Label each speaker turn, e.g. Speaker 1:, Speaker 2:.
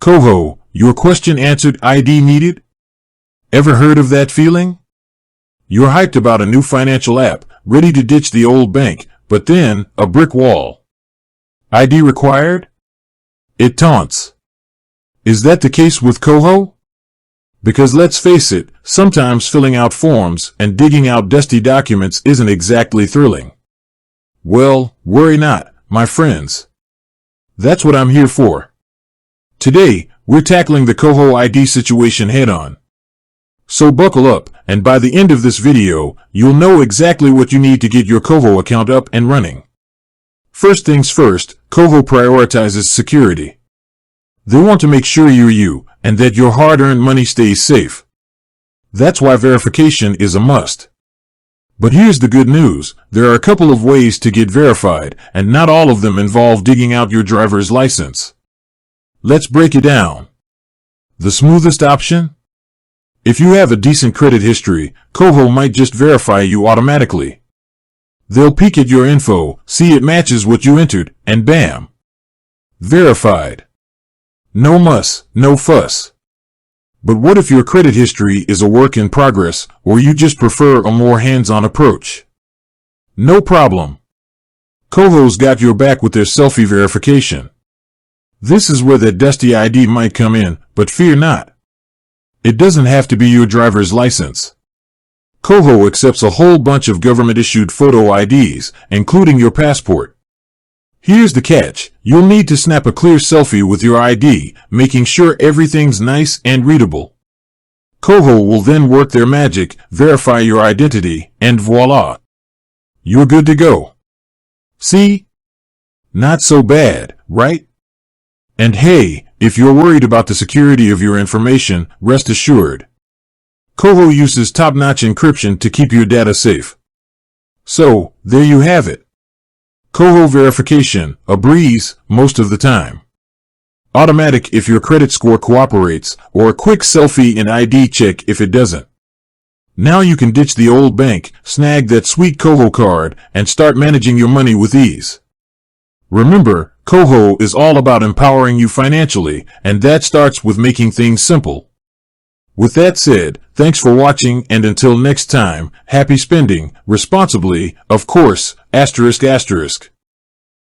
Speaker 1: KOHO, your question answered, ID needed? Ever heard of that feeling? You're hyped about a new financial app, ready to ditch the old bank, but then, a brick wall. ID required? It taunts. Is that the case with KOHO? Because let's face it, sometimes filling out forms and digging out dusty documents isn't exactly thrilling. Well, worry not, my friends. That's what I'm here for. Today, we're tackling the KOHO ID situation head-on. So buckle up, and by the end of this video, you'll know exactly what you need to get your KOHO account up and running. First things first, KOHO prioritizes security. They want to make sure you're you, and that your hard-earned money stays safe. That's why verification is a must. But here's the good news, there are a couple of ways to get verified, and not all of them involve digging out your driver's license. Let's break it down. The smoothest option? If you have a decent credit history, KOHO might just verify you automatically. They'll peek at your info, see it matches what you entered, and bam! Verified. No muss, no fuss. But what if your credit history is a work in progress, or you just prefer a more hands-on approach? No problem. KOHO's got your back with their selfie verification. This is where that dusty ID might come in, but fear not. It doesn't have to be your driver's license. KOHO accepts a whole bunch of government-issued photo IDs, including your passport. Here's the catch, you'll need to snap a clear selfie with your ID, making sure everything's nice and readable. KOHO will then work their magic, verify your identity, and voila! You're good to go. See? Not so bad, right? And hey, if you're worried about the security of your information, rest assured. KOHO uses top-notch encryption to keep your data safe. So, there you have it. KOHO verification, a breeze, most of the time. Automatic if your credit score cooperates, or a quick selfie and ID check if it doesn't. Now you can ditch the old bank, snag that sweet KOHO card, and start managing your money with ease. Remember, KOHO is all about empowering you financially, and that starts with making things simple. With that said, thanks for watching, and until next time, happy spending, responsibly, of course, ***.